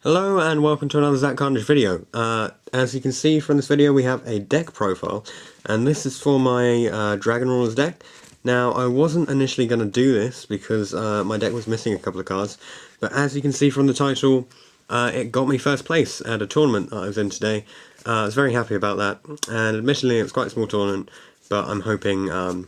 Hello and welcome to another Carnation video. As you can see from this video, we have a deck profile, and this is for my Dragon Rulers deck. Now, I wasn't initially going to do this because my deck was missing a couple of cards, but as you can see from the title, it got me first place at a tournament I was in today. I was very happy about that, and admittedly it's quite a small tournament, but I'm hoping that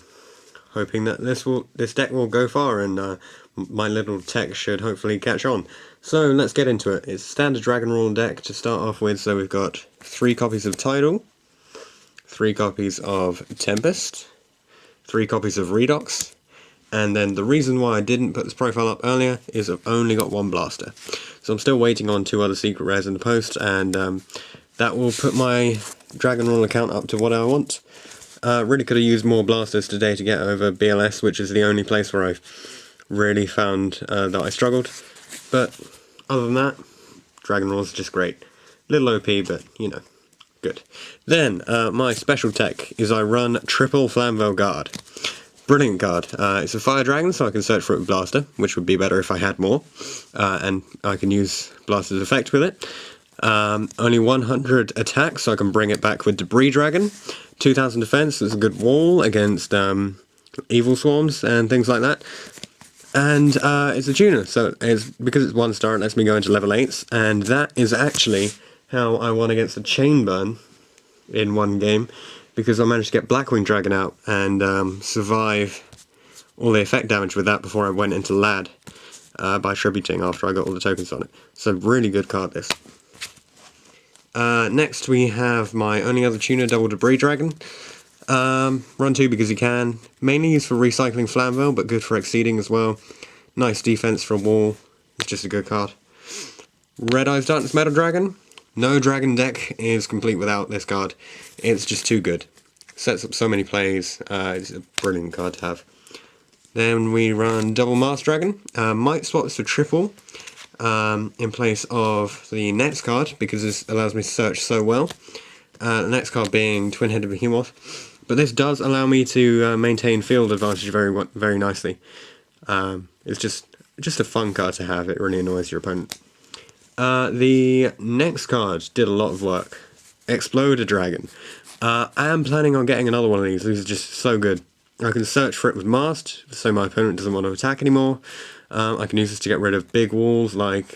this deck will go far, and my little tech should hopefully catch on. So let's get into it. It's a standard Dragon Ruler deck to start off with, so we've got 3 copies of Tidal, 3 copies of Tempest, 3 copies of Redox, and then the reason why I didn't put this profile up earlier is I've only got 1 blaster. So I'm still waiting on 2 other secret rares in the post, and that will put my Dragon Ruler account up to what I want. Really could have used more blasters today to get over BLS, which is the only place where I've really found that I struggled. But other than that, Dragon Rules is just great. Little OP, but you know, good. Then my special tech is I run triple Flamvell Guard. Brilliant card. It's a fire dragon, so I can search for it with blaster, which would be better if I had more, and I can use blaster's effect with it. Only 100 attack, so I can bring it back with Debris Dragon. 2000 defense, it's a good wall against evil swarms and things like that. And it's a tuner, so because it's 1 star, it lets me go into level 8s, and that is actually how I won against a Chain Burn in one game, because I managed to get Blackwing Dragon out and survive all the effect damage with that before I went into Lad by tributing after I got all the tokens on it. So really good card this. Next we have my only other tuner, Double Debris Dragon. Run 2 because you can. Mainly used for recycling Flamvell, but good for exceeding as well. Nice defense for a wall. It's just a good card. Red Eyes Darkness Metal Dragon. No dragon deck is complete without this card. It's just too good. Sets up so many plays. It's a brilliant card to have. Then we run Double Mast Dragon. Might swap this for triple in place of the next card, because this allows me to search so well. The next card being Twin-Headed Behemoth. But this does allow me to maintain field advantage very nicely. It's just a fun card to have. It really annoys your opponent. The next card did a lot of work. Exploder Dragon. I am planning on getting another one of these. These are just so good. I can search for it with Mast, so my opponent doesn't want to attack anymore. I can use this to get rid of big walls like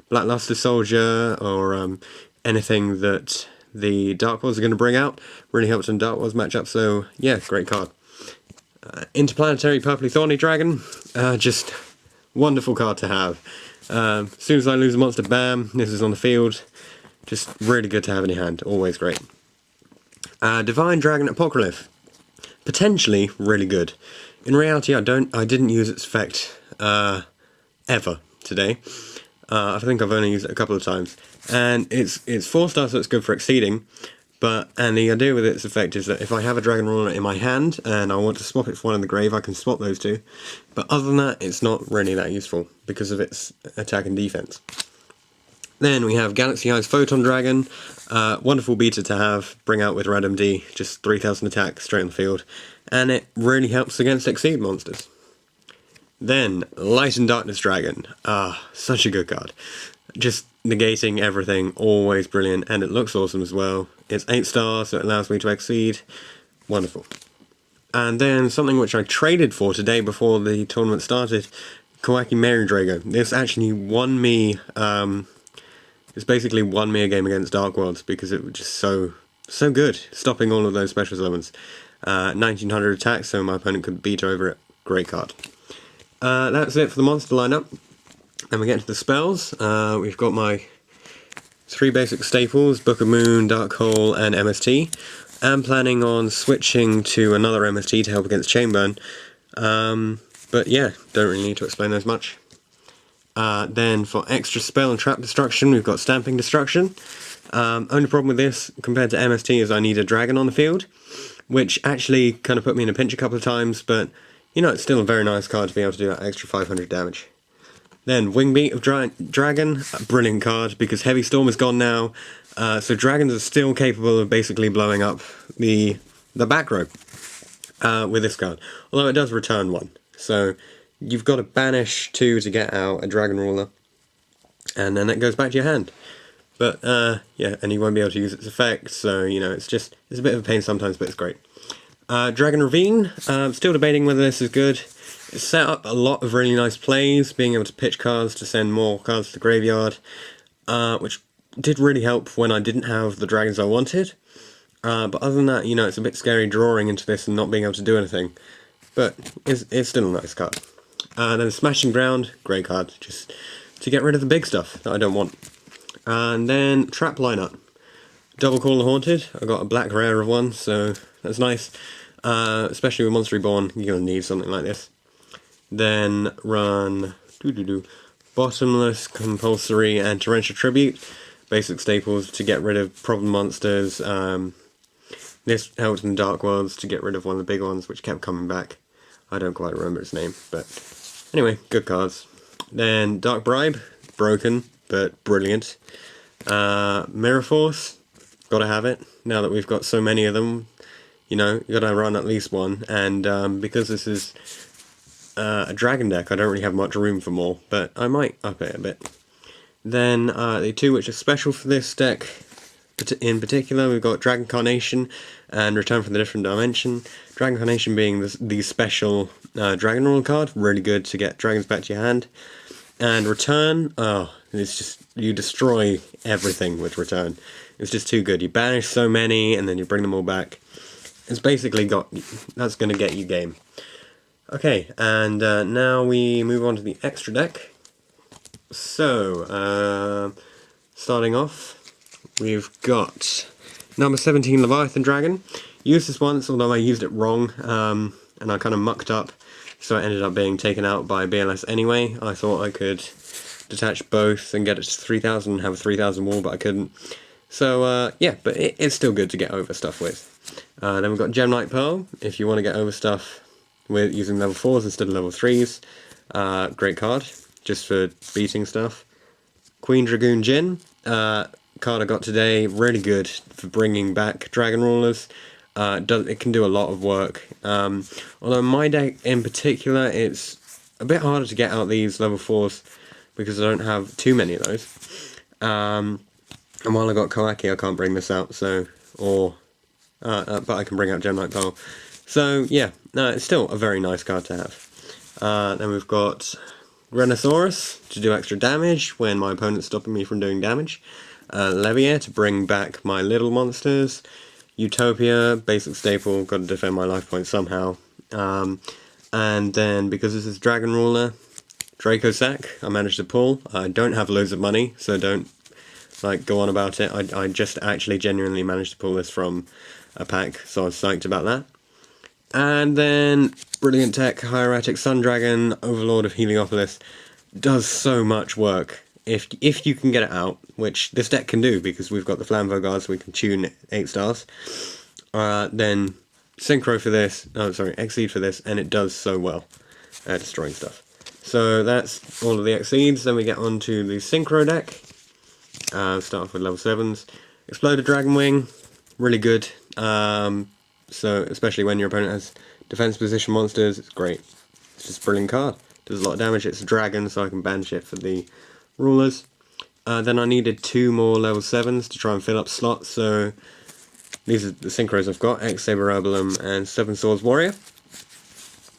Blackluster Soldier or anything that the Dark Wars are going to bring out. Really helps in Dark Wars matchup, so yeah, great card. Interplanetary Purpley Thorny Dragon, just wonderful card to have. As soon as I lose a monster, bam, this is on the field. Just really good to have in your hand, always great. Divine Dragon Apocryph, potentially really good. In reality, I didn't use its effect ever today. I think I've only used it a couple of times, and it's 4 stars, so it's good for exceeding. And the idea with its effect is that if I have a Dragon Ruler in my hand and I want to swap it for one in the grave, I can swap those 2. But other than that, it's not really that useful because of its attack and defense. Then we have Galaxy Eyes Photon Dragon, wonderful beta to have, bring out with Red MD, just 3000 attack straight on the field, and it really helps against Exceed monsters. Then, Light and Darkness Dragon. Such a good card. Just negating everything, always brilliant, and it looks awesome as well. It's 8 stars, so it allows me to exceed. Wonderful. And then something which I traded for today before the tournament started, Kawaki Mary Drago. This actually won me, it's basically won me a game against Dark Worlds because it was just so good, stopping all of those special summons. 1900 attack, so my opponent could beat over it. Great card. That's it for the monster lineup. And we get to the spells. We've got my 3 basic staples, Book of Moon, Dark Hole, and MST. I'm planning on switching to another MST to help against Chainburn. But yeah, don't really need to explain those much. Then for extra spell and trap destruction, we've got Stamping Destruction. Only problem with this compared to MST is I need a dragon on the field, which actually kind of put me in a pinch a couple of times, but you know, it's still a very nice card to be able to do that extra 500 damage. Then Wingbeat of Dragon, a brilliant card because Heavy Storm is gone now, so dragons are still capable of basically blowing up the back row with this card. Although it does return 1, so you've got to banish 2 to get out a Dragon Ruler, and then it goes back to your hand. But yeah, and you won't be able to use its effects, so you know, it's a bit of a pain sometimes, but it's great. Dragon Ravine, still debating whether this is good. It's set up a lot of really nice plays, being able to pitch cards to send more cards to the graveyard, which did really help when I didn't have the dragons I wanted. But other than that, you know, it's a bit scary drawing into this and not being able to do anything. But it's still a nice card. Then Smashing Ground, great card, just to get rid of the big stuff that I don't want. And then Trap Lineup. Double Call the Haunted. I got a black rare of one, so that's nice. Especially with Monster Reborn, you're going to need something like this. Then run Bottomless, Compulsory, and Torrential Tribute. Basic staples to get rid of problem monsters. This helped in the Dark Worlds to get rid of one of the big ones, which kept coming back. I don't quite remember its name, but anyway, good cards. Then Dark Bribe, broken, but brilliant. Mirror Force, gotta have it. Now that we've got so many of them, you know, you gotta run at least one. And because this is a dragon deck, I don't really have much room for more, but I might up it a bit. Then the two which are special for this deck, in particular, we've got Dragon Carnation and Return from the Different Dimension. Dragon Carnation being the special Dragon Roll card, really good to get dragons back to your hand. And Return, oh, it's just, you destroy everything with Return. It's just too good. You banish so many and then you bring them all back. It's basically that's going to get you game. Okay, and now we move on to the extra deck. So, starting off, we've got number 17 Leviathan Dragon. Used this once, although I used it wrong, and I kind of mucked up, so it ended up being taken out by BLS anyway. I thought I could detach both and get it to 3000 and have a 3000 wall, but I couldn't. So, yeah, but it's still good to get over stuff with. Then we've got Gemlight Pearl, if you want to get over stuff with using level 4s instead of level 3s. Great card, just for beating stuff. Queen Dragoon Jin, card I got today, really good for bringing back Dragon Rulers. It can do a lot of work. Although my deck in particular, it's a bit harder to get out these level 4s because I don't have too many of those. And while I got Koaki, I can't bring this out, so, but I can bring out Gemlight Pearl. So yeah, no, it's still a very nice card to have. Then we've got Rhinoceros to do extra damage when my opponent's stopping me from doing damage. Levier to bring back my little monsters. Utopia, basic staple, got to defend my life points somehow. And then, because this is Dragon Ruler, Draco Sack, I managed to pull. I don't have loads of money, so don't go on about it. I just actually genuinely managed to pull this from a pack, so I was psyched about that. And then, Brilliant Tech, Hieratic Sun Dragon, Overlord of Heliopolis, does so much work. If you can get it out, which this deck can do, because we've got the Flambeau Guards, so we can tune 8 stars, then Synchro for this, Exceed for this, and it does so well at destroying stuff. So that's all of the Exceeds. Then we get on to the Synchro deck. Start off with level 7s. Exploded Dragonwing, really good. So especially when your opponent has defense position monsters, it's great. It's just a brilliant card. Does a lot of damage. It's a dragon, so I can banish it for the rulers. Then I needed 2 more level 7s to try and fill up slots, so these are the synchros I've got, X-Saber Herbalium and 7 Swords Warrior,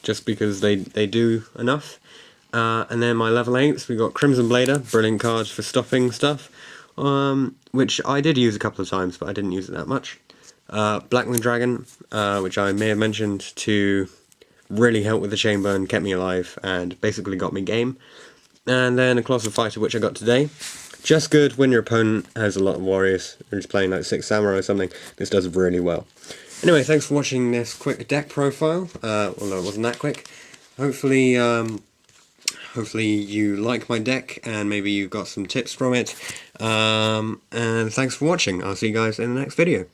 just because they do enough. And then my level 8s, we got Crimson Blader, brilliant cards for stopping stuff, which I did use a couple of times, but I didn't use it that much. Blackwing Dragon, which I may have mentioned to really help with the chamber and kept me alive, and basically got me game. And then a Colossal Fighter, which I got today. Just good when your opponent has a lot of warriors, or he's playing like 6 samurai or something. This does really well. Anyway, thanks for watching this quick deck profile. Although it wasn't that quick. Hopefully you like my deck, and maybe you got some tips from it. And thanks for watching. I'll see you guys in the next video.